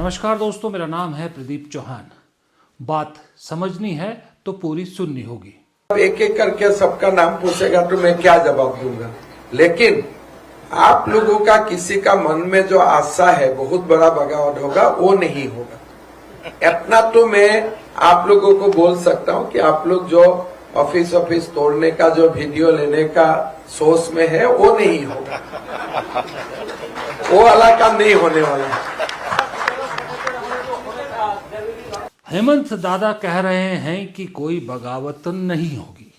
नमस्कार दोस्तों, मेरा नाम है प्रदीप चौहान। बात समझनी है तो पूरी सुननी होगी। अब एक एक करके सबका नाम पूछेगा तो मैं क्या जवाब दूंगा। लेकिन आप लोगों का किसी का मन में जो आशा है बहुत बड़ा बगावत होगा, वो नहीं होगा। इतना तो मैं आप लोगों को बोल सकता हूँ कि आप लोग जो ऑफिस तोड़ने का जो वीडियो लेने का सोच में है वो नहीं होगा। वो वाला काम नहीं होने वाला है। हेमंत दादा कह रहे हैं कि कोई बगावत नहीं होगी,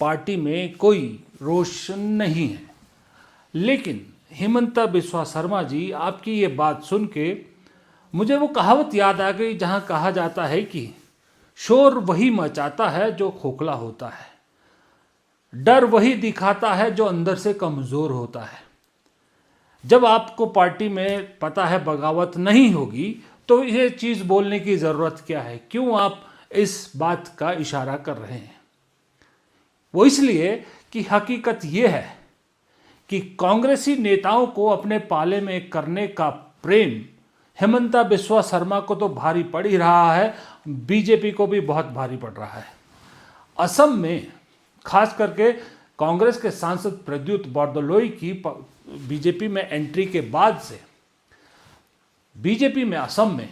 पार्टी में कोई रोष नहीं है। लेकिन हेमंता बिस्वा शर्मा जी, आपकी ये बात सुन के मुझे वो कहावत याद आ गई जहाँ कहा जाता है कि शोर वही मचाता है जो खोखला होता है, डर वही दिखाता है जो अंदर से कमज़ोर होता है। जब आपको पार्टी में पता है बगावत नहीं होगी तो ये चीज़ बोलने की ज़रूरत क्या है? क्यों आप इस बात का इशारा कर रहे हैं? वो इसलिए कि हकीकत ये है कि कांग्रेसी नेताओं को अपने पाले में करने का प्रेम हेमंता बिस्वा शर्मा को तो भारी पड़ ही रहा है, बीजेपी को भी बहुत भारी पड़ रहा है। असम में खास करके कांग्रेस के सांसद प्रद्युत बरदलोई की बीजेपी में एंट्री के बाद से बीजेपी में असम में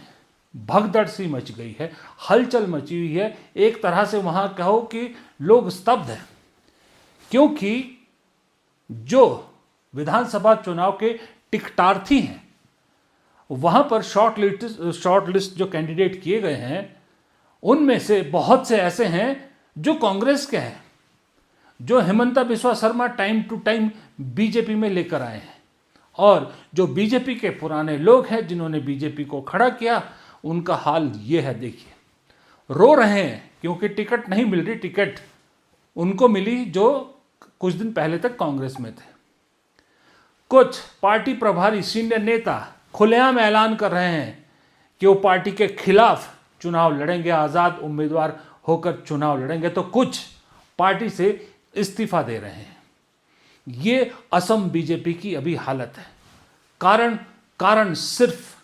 भगदड़ सी मच गई है, हलचल मची हुई है। एक तरह से वहां कहो कि लोग स्तब्ध हैं, क्योंकि जो विधानसभा चुनाव के टिकटार्थी हैं वहां पर शॉर्ट लिस्ट जो कैंडिडेट किए गए हैं उनमें से बहुत से ऐसे हैं जो कांग्रेस के हैं, जो Himanta Biswa Sarma time to time BJP में लेकर आए हैं, और जो बीजेपी के पुराने लोग हैं जिन्होंने बीजेपी को खड़ा किया, उनका हाल ये है। देखिए, रो रहे हैं क्योंकि टिकट नहीं मिल रही। टिकट उनको मिली जो कुछ दिन पहले तक कांग्रेस में थे। कुछ पार्टी प्रभारी सीनियर नेता खुलेआम ऐलान कर रहे हैं कि वो पार्टी के खिलाफ चुनाव लड़ेंगे, आज़ाद उम्मीदवार होकर चुनाव लड़ेंगे, तो कुछ पार्टी से इस्तीफा दे रहे हैं। ये असम बीजेपी की अभी हालत है। कारण सिर्फ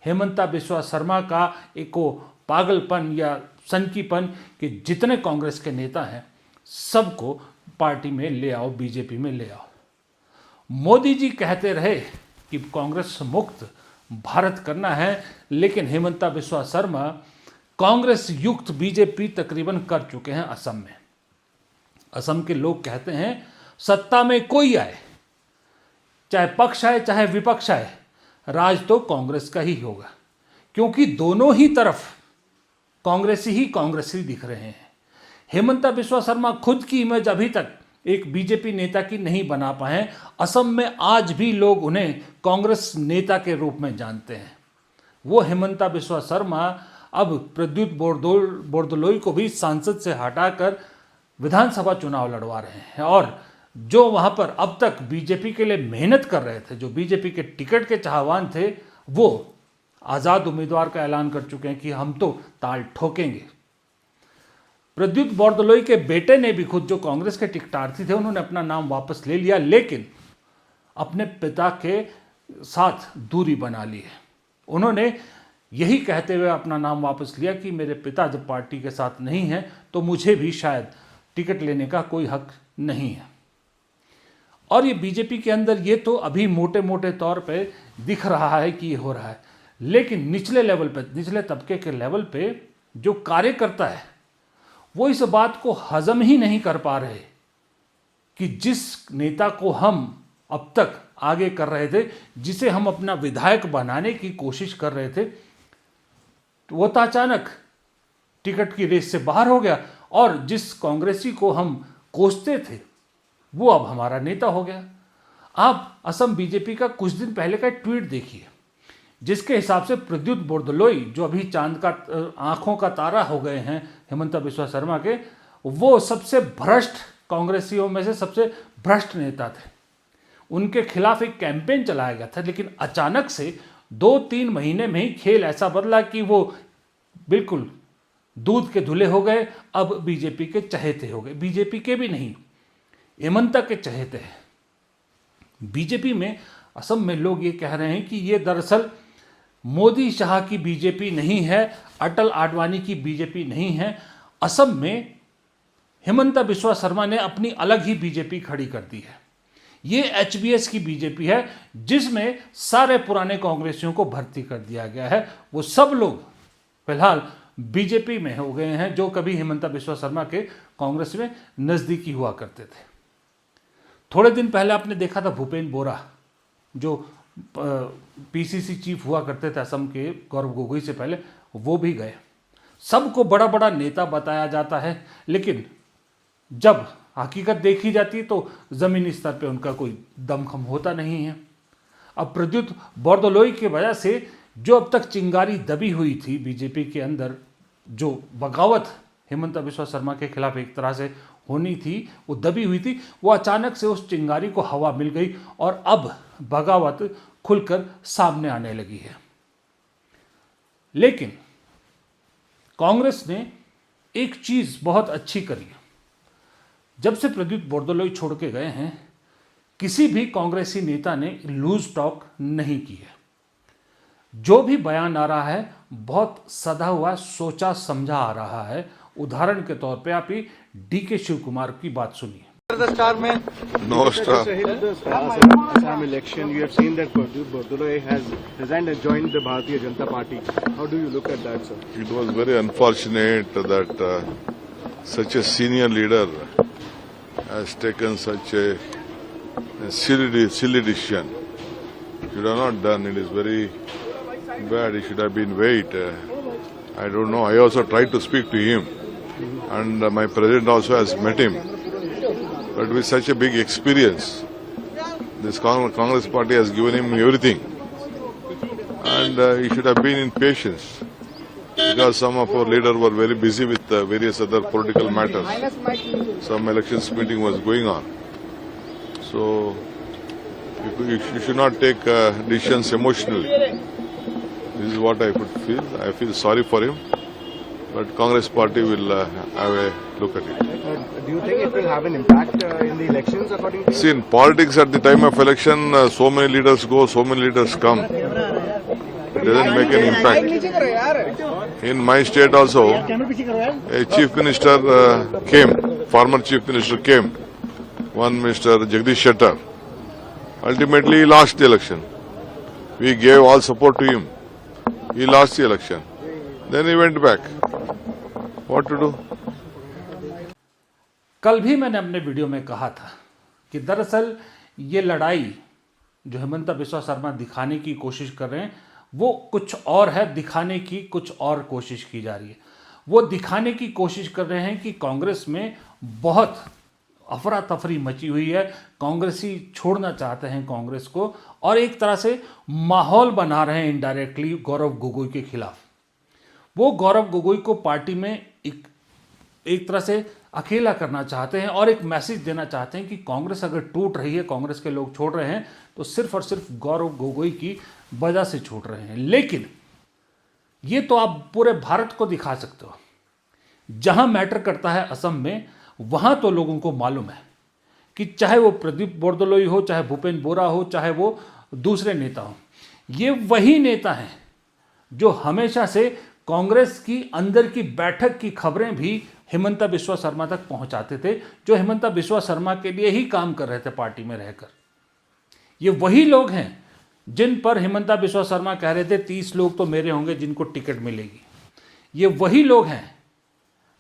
हेमंता बिस्वा शर्मा का एक पागलपन या सनकीपन कि जितने कांग्रेस के नेता हैं सबको पार्टी में ले आओ, बीजेपी में ले आओ। मोदी जी कहते रहे कि कांग्रेस मुक्त भारत करना है, लेकिन हेमंता बिस्वा शर्मा कांग्रेस युक्त बीजेपी तकरीबन कर चुके हैं असम में। असम के लोग कहते हैं सत्ता में कोई आए, चाहे पक्ष आए चाहे विपक्ष आए, राज तो कांग्रेस का ही होगा, क्योंकि दोनों ही तरफ कांग्रेसी दिख रहे हैं। हेमंता बिस्वा शर्मा खुद की इमेज अभी तक एक बीजेपी नेता की नहीं बना पाए। असम में आज भी लोग उन्हें कांग्रेस नेता के रूप में जानते हैं। वो हेमंता बिस्वा शर्मा अब प्रद्युत बोरदोलोई को भी सांसद से हटाकर विधानसभा चुनाव लड़वा रहे हैं, और जो वहाँ पर अब तक बीजेपी के लिए मेहनत कर रहे थे, जो बीजेपी के टिकट के चाहवान थे, वो आज़ाद उम्मीदवार का ऐलान कर चुके हैं कि हम तो ताल ठोकेंगे। प्रद्युत बोरदोलोई के बेटे ने भी खुद, जो कांग्रेस के टिकटार्थी थे, उन्होंने अपना नाम वापस ले लिया, लेकिन अपने पिता के साथ दूरी बना ली है। उन्होंने यही कहते हुए अपना नाम वापस लिया कि मेरे पिता जब पार्टी के साथ नहीं हैं तो मुझे भी शायद टिकट लेने का कोई हक नहीं है। और ये बीजेपी के अंदर ये तो अभी मोटे मोटे तौर पे दिख रहा है कि ये हो रहा है, लेकिन निचले लेवल पे, निचले तबके के लेवल पे जो कार्यकर्ता है वो इस बात को हजम ही नहीं कर पा रहे कि जिस नेता को हम अब तक आगे कर रहे थे, जिसे हम अपना विधायक बनाने की कोशिश कर रहे थे, वो तो अचानक टिकट की रेस से बाहर हो गया, और जिस कांग्रेसी को हम कोसते थे वो अब हमारा नेता हो गया। आप असम बीजेपी का कुछ दिन पहले का ट्वीट देखिए, जिसके हिसाब से प्रद्युत बोरदोलोई, जो अभी चांद का आंखों का तारा हो गए हैं हेमंता बिस्वा शर्मा के, वो सबसे भ्रष्ट कांग्रेसियों में से सबसे भ्रष्ट नेता थे। उनके खिलाफ एक कैंपेन चलाया गया था, लेकिन अचानक से 2-3 महीने में ही खेल ऐसा बदला कि वो बिल्कुल दूध के धुले हो गए। अब बीजेपी के चहेते हो गए, बीजेपी के भी नहीं, हेमंता के चहेते हैं। बीजेपी में असम में लोग ये कह रहे हैं कि ये दरअसल मोदी शाह की बीजेपी नहीं है, अटल आडवाणी की बीजेपी नहीं है। असम में हिमंता बिस्वा शर्मा ने अपनी अलग ही बीजेपी खड़ी कर दी है। ये एचबीएस की बीजेपी है जिसमें सारे पुराने कांग्रेसियों को भर्ती कर दिया गया है। वो सब लोग फिलहाल बीजेपी में हो गए हैं जो कभी हिमंता बिस्वा शर्मा के कांग्रेस में नजदीकी हुआ करते थे। थोड़े दिन पहले आपने देखा था भूपेन बोरा जो पीसीसी चीफ हुआ करते थे असम के गौरव गोगोई से पहले, वो भी गए। सबको बड़ा बड़ा नेता बताया जाता है, लेकिन जब हकीकत देखी जाती है तो जमीनी स्तर पे उनका कोई दमखम होता नहीं है। अब प्रद्युत बोरदोलोई की वजह से जो अब तक चिंगारी दबी हुई थी बीजेपी के अंदर, जो बगावत हिमंता बिस्वा शर्मा के खिलाफ एक तरह से होनी थी, वो दबी हुई थी, वो अचानक से उस चिंगारी को हवा मिल गई और अब बगावत खुलकर सामने आने लगी है। लेकिन कांग्रेस ने एक चीज बहुत अच्छी करी है। जब से प्रद्युत बोरदोलोई छोड़ के गए हैं, किसी भी कांग्रेसी नेता ने लूज टॉक नहीं की है। जो भी बयान आ रहा है बहुत सधा हुआ, सोचा समझा आ रहा है। उदाहरण के तौर पे आप ही डीके शिव कुमार की बात सुनिए। No star. Assam election, you have seen that Pradyut Bordoloi has resigned and joined the Bharatiya Janata Party. How do you look at that, sir? It was very unfortunate that such a senior leader has taken such a silly decision. Should have not done. It is very bad. He should have been wait. I don't know. I also tried to speak to him, and my president also has met him. But with such a big experience, this Congress party has given him everything, and he should have been in patience because some of our leaders were very busy with various other political matters. Some elections meeting was going on, so you should not take decisions emotionally. This is what I could feel. I feel sorry for him, but Congress party will have a look at it. Do you think it will have an impact in the elections according to you? See, in politics at the time of election, so many leaders go, so many leaders come. It doesn't make an impact. In my state also, a chief minister came, former chief minister came, one Mr. Jagdish Shettar. Ultimately, he lost the election. We gave all support to him. He lost the election. Then he went back. What to do? कल भी मैंने अपने video में कहा था कि दरअसल ये लड़ाई जो हिमंता बिस्वा शर्मा दिखाने की कोशिश कर रहे हैं वो कुछ और है, दिखाने की कुछ और कोशिश की जा रही है। वो दिखाने की कोशिश कर रहे हैं कि कांग्रेस में बहुत अफरा तफरी मची हुई है, कांग्रेसी छोड़ना चाहते हैं कांग्रेस को, और एक तरह से माहौल बना रहे हैं इनडायरेक्टली गौरव गोगोई के खिलाफ। वो गौरव गोगोई को पार्टी में एक तरह से अकेला करना चाहते हैं और एक मैसेज देना चाहते हैं कि कांग्रेस अगर टूट रही है, कांग्रेस के लोग छोड़ रहे हैं, तो सिर्फ और सिर्फ गौरव गोगोई की वजह से छोड़ रहे हैं। लेकिन ये तो आप पूरे भारत को दिखा सकते हो। जहां मैटर करता है असम में, वहां तो लोगों को मालूम है कि चाहे वो प्रद्युत बोरदोलोई हो, चाहे भूपेन बोरा हो, चाहे वो दूसरे नेता हो, ये वही नेता हैं जो हमेशा से कांग्रेस की अंदर की बैठक की खबरें भी हिमंता बिस्वा शर्मा तक पहुंचाते थे, जो हिमंता बिस्वा शर्मा के लिए ही काम कर रहे थे पार्टी में रहकर। ये वही लोग हैं जिन पर हिमंता बिस्वा शर्मा कह रहे थे 30 लोग तो मेरे होंगे जिनको टिकट मिलेगी। ये वही लोग हैं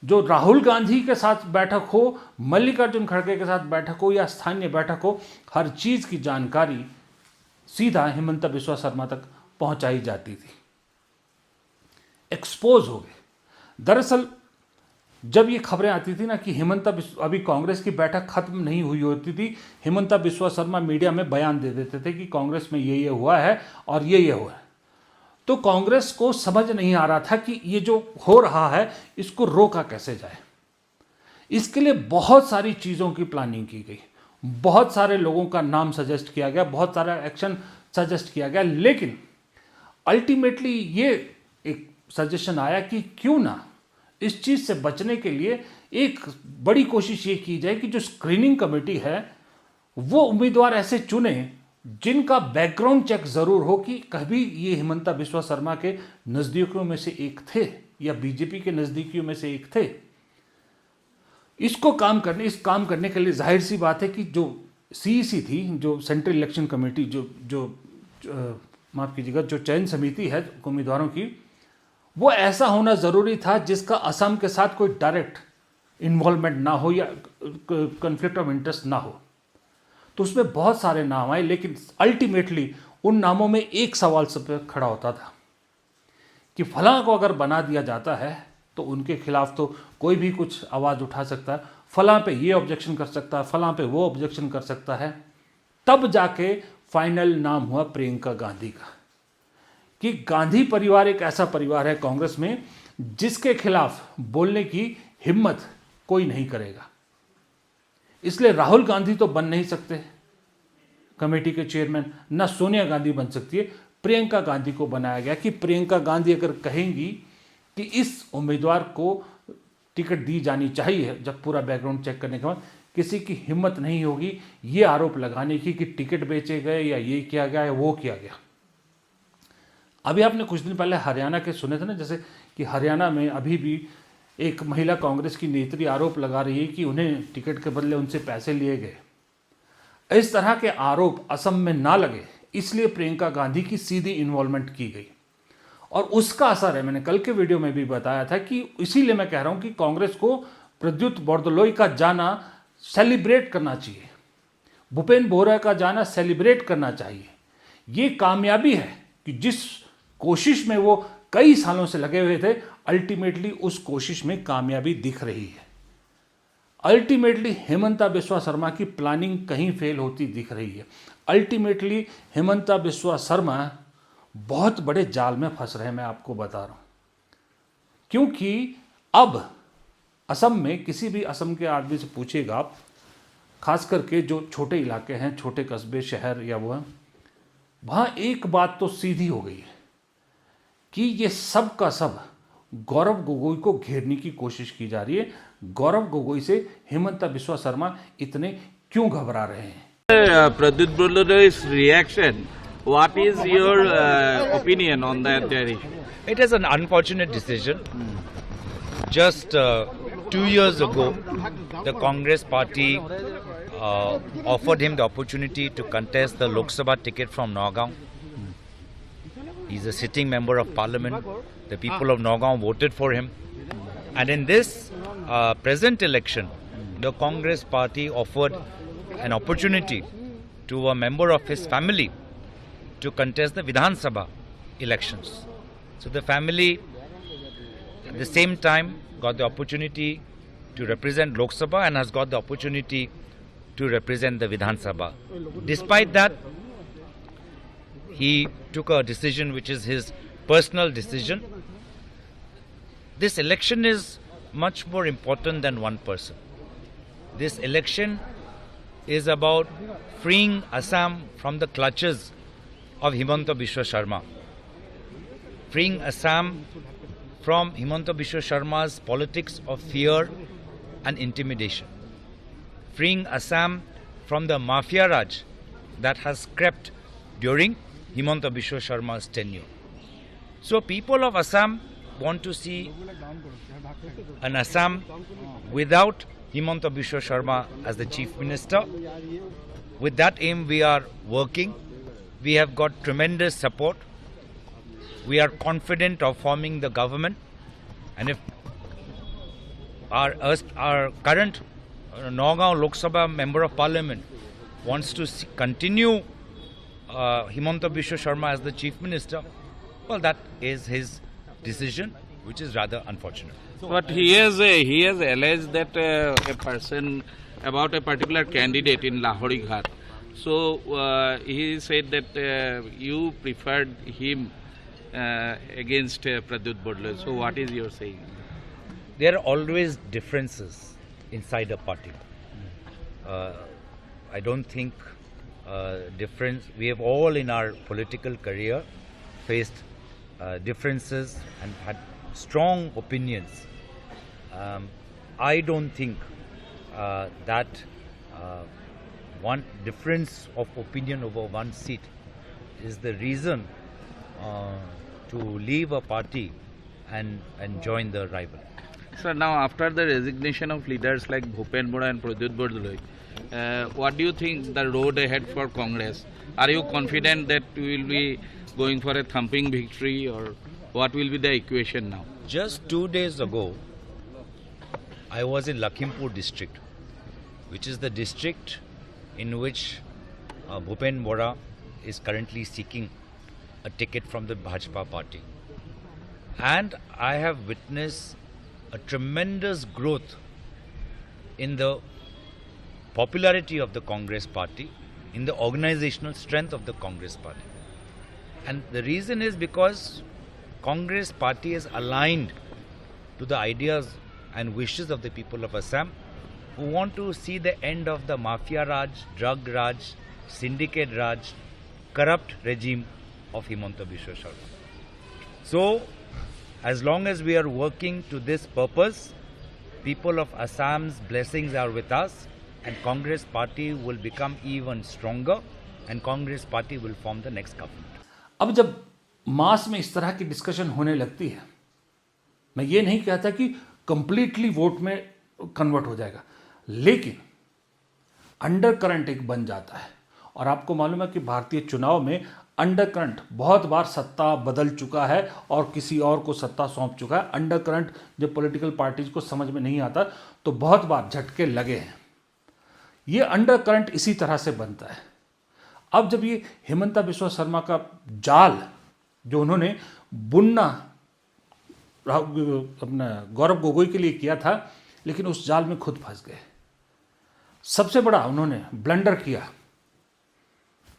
जो राहुल गांधी के साथ बैठक हो, मल्लिकार्जुन खड़गे के साथ बैठक हो या स्थानीय बैठक हो, हर चीज की जानकारी सीधा हिमंता बिस्वा शर्मा तक पहुंचाई जाती थी। एक्सपोज हो गए। दरअसल जब ये खबरें आती थी ना कि अभी कांग्रेस की बैठक खत्म नहीं हुई होती थी, हिमंता बिस्वा शर्मा मीडिया में बयान दे देते थे कि कांग्रेस में ये हुआ है और ये हुआ है, तो कांग्रेस को समझ नहीं आ रहा था कि ये जो हो रहा है इसको रोका कैसे जाए। इसके लिए बहुत सारी चीज़ों की प्लानिंग की गई, बहुत सारे लोगों का नाम सजेस्ट किया गया, बहुत सारा एक्शन सजेस्ट किया गया, लेकिन अल्टीमेटली ये एक सजेशन आया कि क्यों ना इस चीज़ से बचने के लिए एक बड़ी कोशिश ये की जाए कि जो स्क्रीनिंग कमेटी है वो उम्मीदवार ऐसे चुने जिनका बैकग्राउंड चेक जरूर हो कि कभी ये हिमंता बिस्वा शर्मा के नजदीकियों में से एक थे या बीजेपी के नजदीकियों में से एक थे। इस काम करने के लिए जाहिर सी बात है कि जो सीईसी थी, जो सेंट्रल इलेक्शन कमेटी, जो माफ कीजिएगा, जो चयन समिति है उम्मीदवारों की, वो ऐसा होना जरूरी था जिसका असम के साथ कोई डायरेक्ट इन्वॉल्वमेंट ना हो या कॉन्फ्लिक्ट ऑफ इंटरेस्ट ना हो। तो उसमें बहुत सारे नाम आए, लेकिन अल्टीमेटली उन नामों में एक सवाल सब पे खड़ा होता था कि फलां को अगर बना दिया जाता है तो उनके खिलाफ तो कोई भी कुछ आवाज़ उठा सकता है, फलां पे ये ऑब्जेक्शन कर सकता है, फलां पे वो ऑब्जेक्शन कर सकता है। तब जाके फाइनल नाम हुआ प्रियंका गांधी का, कि गांधी परिवार एक ऐसा परिवार है कांग्रेस में जिसके खिलाफ बोलने की हिम्मत कोई नहीं करेगा। इसलिए राहुल गांधी तो बन नहीं सकते कमेटी के चेयरमैन, ना सोनिया गांधी बन सकती है। प्रियंका गांधी को बनाया गया कि प्रियंका गांधी अगर कहेंगी कि इस उम्मीदवार को टिकट दी जानी चाहिए, जब पूरा बैकग्राउंड चेक करने के बाद किसी की हिम्मत नहीं होगी ये आरोप लगाने की कि टिकट बेचे गए या ये किया गया या वो किया गया। अभी आपने कुछ दिन पहले हरियाणा के सुने थे ना, जैसे कि हरियाणा में अभी भी एक महिला कांग्रेस की नेत्री आरोप लगा रही है कि उन्हें टिकट के बदले उनसे पैसे लिए गए। इस तरह के आरोप असम में ना लगे इसलिए प्रियंका गांधी की सीधी इन्वॉल्वमेंट की गई और उसका असर है। मैंने कल के वीडियो में भी बताया था कि इसीलिए मैं कह रहा हूं कि कांग्रेस को प्रद्युत बोरदोलोई का जाना सेलिब्रेट करना चाहिए, भूपेन बोहरा का जाना सेलिब्रेट करना चाहिए। ये कामयाबी है कि जिस कोशिश में वो कई सालों से लगे हुए थे, अल्टीमेटली उस कोशिश में कामयाबी दिख रही है। अल्टीमेटली हिमंता बिस्वा शर्मा की प्लानिंग कहीं फेल होती दिख रही है। अल्टीमेटली हिमंता बिस्वा शर्मा बहुत बड़े जाल में फंस रहे हैं, मैं आपको बता रहा हूं। क्योंकि अब असम में किसी भी असम के आदमी से पूछेगा आप, खास करके जो छोटे इलाके हैं, छोटे कस्बे, शहर या वो हैं, वहाँ एक बात तो सीधी हो गई है कि ये सब का सब गौरव गोगोई को घेरने की कोशिश की जा रही है। गौरव गोगोई से हिमंता बिस्वा शर्मा इतने क्यों घबरा रहे हैं? Pradyut Bourdoloi's reaction, what is your opinion on that? It is an unfortunate decision. Just 2 years ago, the Congress party offered him the opportunity to contest the Lok Sabha ticket from Nagaon. He's a sitting member of parliament. The people of Nagaon voted for him. And in this present election, the Congress party offered an opportunity to a member of his family to contest the Vidhan Sabha elections. So the family at the same time got the opportunity to represent Lok Sabha and has got the opportunity to represent the Vidhan Sabha. Despite that, he took a decision which is his personal decision. This election is much more important than one person. This election is about freeing Assam from the clutches of Himanta Biswa Sharma. Freeing Assam from Himanta Biswa Sharma's politics of fear and intimidation. Freeing Assam from the mafia raj that has crept during Himanta Biswa Sharma's tenure. So people of Assam want to see an Assam without Himanta Biswa Sharma as the Chief Minister. With that aim we are working. We have got tremendous support. We are confident of forming the government, and if our current Nagaon Lok Sabha Member of Parliament wants to continue Himanta Biswa Sharma as the Chief Minister, well, that is his decision, which is rather unfortunate. But he has alleged that a person about a particular candidate in Lahori Ghat. So he said that you preferred him against Pradyut Bourdoiloi. So what is your saying? There are always differences inside a party. I don't think difference. We have all in our political career faced differences and had strong opinions. I don't think that one difference of opinion over one seat is the reason to leave a party and join the rival. Sir, now after the resignation of leaders like Bhupen Bora and Pradyut Bardoloi, what do you think the road ahead for Congress? Are you confident that we will be going for a thumping victory, or what will be the equation now? Just 2 days ago, I was in Lakhimpur district, which is the district in which Bhupen Bora is currently seeking a ticket from the Bhajpa party. And I have witnessed a tremendous growth in the popularity of the Congress party, in the organizational strength of the Congress party. And the reason is because Congress party is aligned to the ideas and wishes of the people of Assam, who want to see the end of the Mafia Raj, Drug Raj, Syndicate Raj, corrupt regime of Himanta Biswa Sarma. So, as long as we are working to this purpose, people of Assam's blessings are with us, and Congress party will become even stronger, and Congress party will form the next government. अब जब मास में इस तरह की discussion होने लगती है, मैं ये नहीं कहता कि कंप्लीटली वोट में कन्वर्ट हो जाएगा, लेकिन अंडर करंट एक बन जाता है। और आपको मालूम है कि भारतीय चुनाव में अंडर करंट बहुत बार सत्ता बदल चुका है और किसी और को सत्ता सौंप चुका है। अंडर करंट जब पॉलिटिकल पार्टीज को समझ में नहीं आता तो बहुत बार झटके लगे हैं। ये अंडर करंट इसी तरह से बनता है। अब जब ये हिमंता बिस्वा शर्मा का जाल जो उन्होंने बुनना अपना गौरव गोगोई के लिए किया था, लेकिन उस जाल में खुद फंस गए। सबसे बड़ा उन्होंने ब्लंडर किया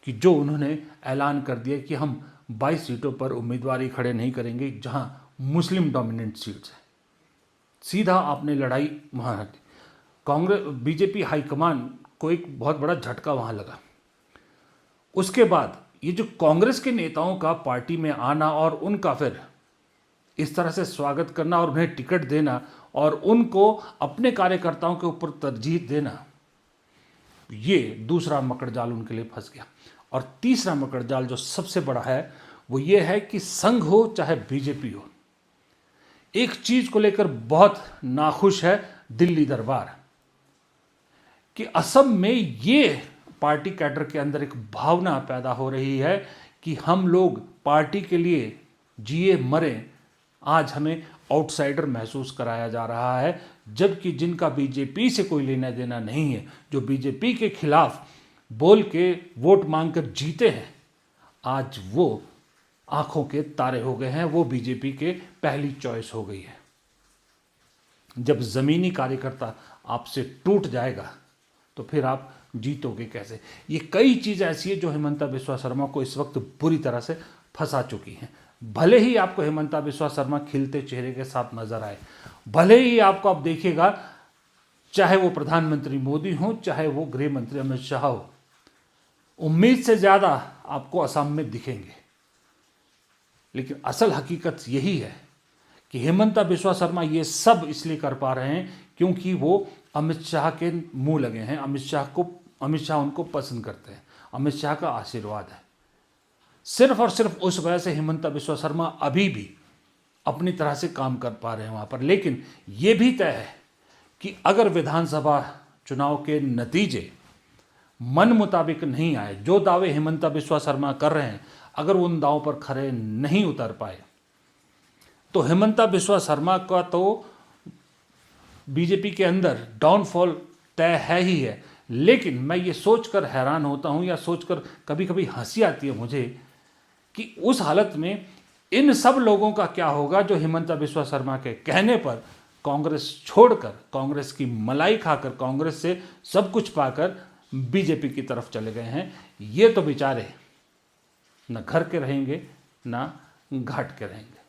कि जो उन्होंने ऐलान कर दिया कि हम 22 सीटों पर उम्मीदवारी खड़े नहीं करेंगे जहां मुस्लिम डोमिनेंट सीट्स है। सीधा आपने लड़ाई वहां, कांग्रेस बीजेपी हाईकमान को एक बहुत बड़ा झटका वहां लगा। उसके बाद ये जो कांग्रेस के नेताओं का पार्टी में आना और उनका फिर इस तरह से स्वागत करना और उन्हें टिकट देना और उनको अपने कार्यकर्ताओं के ऊपर तरजीह देना, ये दूसरा मकड़जाल उनके लिए फंस गया। और तीसरा मकड़जाल जो सबसे बड़ा है वो ये है कि संघ हो चाहे बीजेपी हो, एक चीज को लेकर बहुत नाखुश है दिल्ली दरबार कि असम में ये पार्टी कैडर के अंदर एक भावना पैदा हो रही है कि हम लोग पार्टी के लिए जिए मरे, आज हमें आउटसाइडर महसूस कराया जा रहा है। जबकि जिनका बीजेपी से कोई लेना देना नहीं है, जो बीजेपी के खिलाफ बोल के वोट मांगकर जीते हैं, आज वो आंखों के तारे हो गए हैं, वो बीजेपी के पहली चॉइस हो गई है। जब जमीनी कार्यकर्ता आपसे टूट जाएगा तो फिर आप जीतोगे कैसे? ये कई चीज़ ऐसी है जो हिमंता बिस्वा शर्मा को इस वक्त बुरी तरह से फंसा चुकी हैं। भले ही आपको हिमंता बिस्वा शर्मा खिलते चेहरे के साथ नजर आए, भले ही आपको आप देखिएगा चाहे वो प्रधानमंत्री मोदी हो चाहे वो गृह मंत्री अमित शाह हो, उम्मीद से ज़्यादा आपको असम में दिखेंगे। लेकिन असल हकीकत यही है कि हिमंता बिस्वा शर्मा ये सब इसलिए कर पा रहे हैं क्योंकि वो अमित शाह के मुंह लगे हैं। अमित शाह उनको पसंद करते हैं, अमित शाह का आशीर्वाद है। सिर्फ और सिर्फ उस वजह से हिमंता बिस्वा शर्मा अभी भी अपनी तरह से काम कर पा रहे हैं वहाँ पर। लेकिन ये भी तय है कि अगर विधानसभा चुनाव के नतीजे मन मुताबिक नहीं आए, जो दावे हिमंता बिस्वा शर्मा कर रहे हैं, अगर उन दावों पर खरे नहीं उतर पाए, तो हिमंता बिस्वा शर्मा का तो बीजेपी के अंदर डाउनफॉल तय है ही है। लेकिन मैं ये सोचकर हैरान होता हूँ या सोचकर कभी कभी हंसी आती है मुझे कि उस हालत में इन सब लोगों का क्या होगा जो हिमंता बिस्वा शर्मा के कहने पर कांग्रेस छोड़कर, कांग्रेस की मलाई खाकर, कांग्रेस से सब कुछ पाकर बीजेपी की तरफ चले गए हैं। ये तो बेचारे न घर के रहेंगे ना घाट के रहेंगे।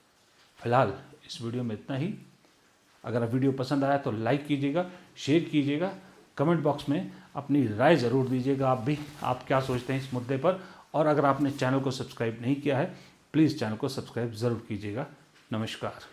फिलहाल इस वीडियो में इतना ही। अगर वीडियो पसंद आया तो लाइक कीजिएगा, शेयर कीजिएगा, कमेंट बॉक्स में अपनी राय ज़रूर दीजिएगा। आप क्या सोचते हैं इस मुद्दे पर। और अगर आपने चैनल को सब्सक्राइब नहीं किया है, प्लीज़ चैनल को सब्सक्राइब ज़रूर कीजिएगा। नमस्कार।